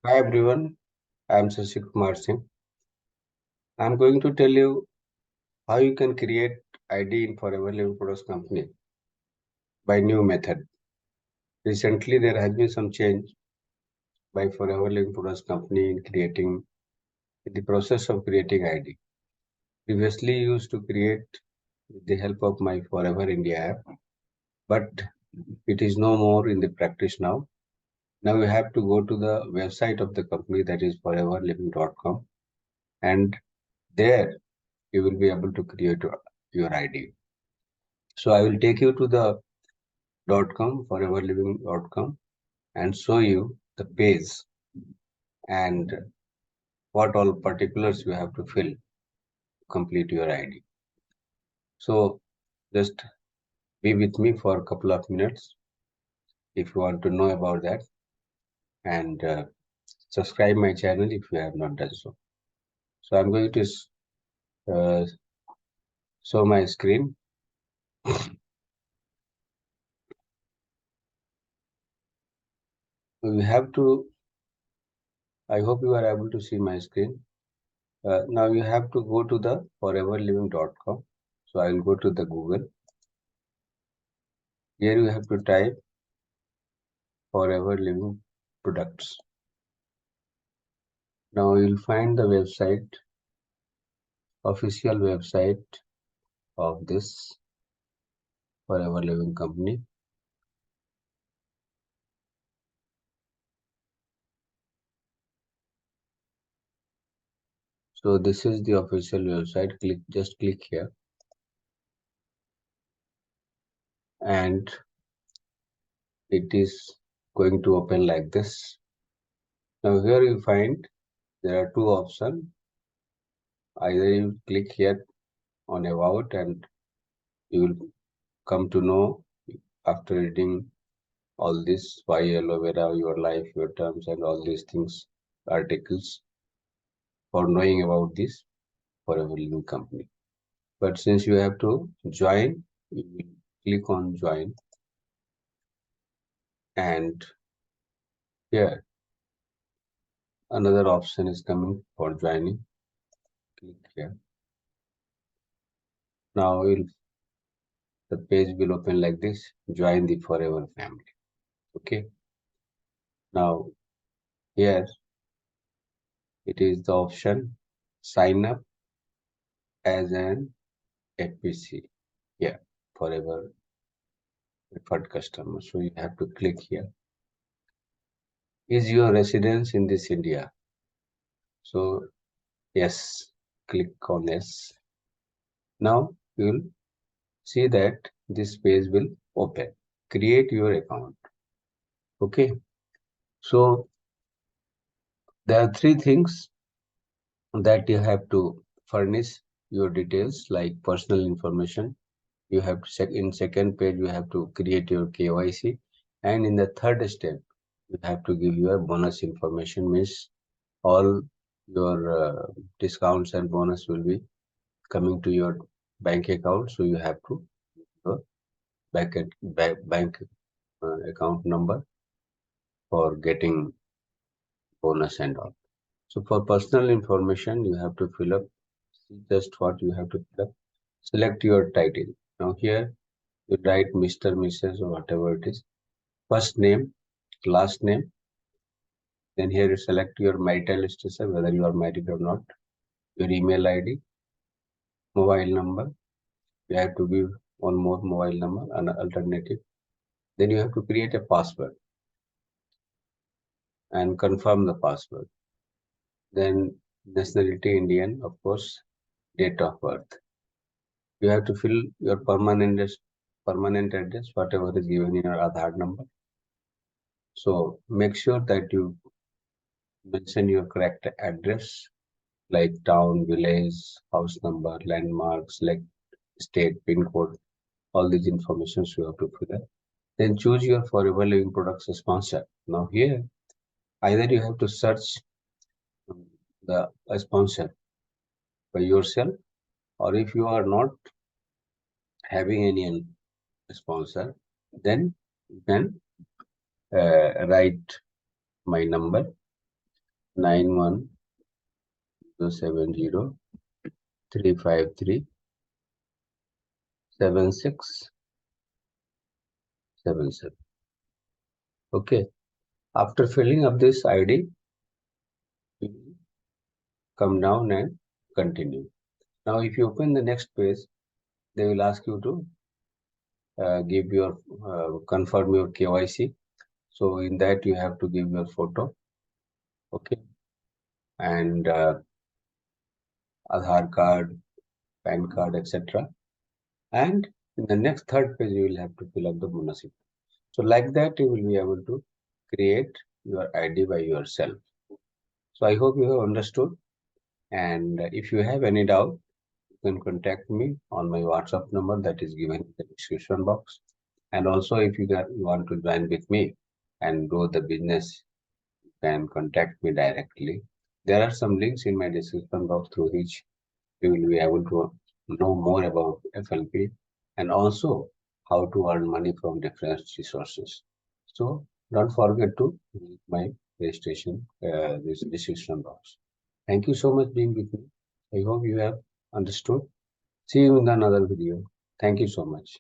Hi everyone, I am Kumar Singh. I am going to tell you how you can create ID in Forever Living Products Company by new method. Recently, there has been some change by Forever Living Products Company in creating the process of creating ID. Previously, I used to create with the help of my Forever India app, but it is no more in the practice now. Now you have to go to the website of the company, that is foreverliving.com, and there you will be able to create your ID. So I will take you to the .com, foreverliving.com, and show you the page and what all particulars you have to fill to complete your ID. So just be with me for a couple of minutes if you want to know about that, and subscribe my channel if you have not done so. So I'm going to uh, show my screen. We have to, I hope you are able to see my screen. Now you have to go to the foreverliving.com. So I will go to the Google. Here you have to type Forever Living Products. Now you'll find the website, official website of this Forever Living company. So this is the official website. Just click here, and it is going to open like this. Now here you find there are two options. Either you click here on about, and you will come to know after reading all this why aloe vera, your life, your terms, and all these things, articles for knowing about this Forever Living company. But since you have to join, you will click on join, and here another option is coming for joining. Click here. Now the page will open like this. Join the Forever family. Okay. Now here it is the option sign up as an FPC. Yeah, Forever preferred customer. So you have to click here. Is your residence in this India? So yes, click on yes. Now you will see that this page will open. Create your account. Okay. So there are three things that you have to furnish your details, like personal information. You have to in second page, you have to create your KYC. And in the third step, you have to give your bonus information, means all your discounts and bonus will be coming to your bank account. So you have to bank account number for getting bonus and all. So for personal information, you have to fill up just what you have to fill up. Select your title. Now here you write Mr., Mrs. or whatever it is. First name, last name. Then here you select your marital status, whether you are married or not. Your email ID, mobile number. You have to give one more mobile number, an alternative. Then you have to create a password and confirm the password. Then nationality Indian, of course, date of birth. You have to fill your permanent address, whatever is given in your Aadhaar number. So make sure that you mention your correct address, like town, village, house number, landmarks, like state, pin code, all these informations you have to fill in. Then choose your Forever Living Products sponsor. Now here, either you have to search the sponsor by yourself, or if you are not having any sponsor, then you can write my number 9103537677. Okay. After filling up this ID, you come down and continue. Now, if you open the next page, they will ask you to give your confirm your KYC. So in that you have to give your photo, okay, and Aadhaar card, PAN card, etc. And in the next third page, you will have to fill up the bonus. So like that, you will be able to create your ID by yourself. So I hope you have understood. And if you have any doubt, you can contact me on my WhatsApp number that is given in the description box. And also, if you want to join with me and grow the business, you can contact me directly. There are some links in my description box through which you will be able to know more about FLP and also how to earn money from different resources. So don't forget to visit my registration, this description box. Thank you so much being with me. I hope you have understood. See you in another video. Thank you so much.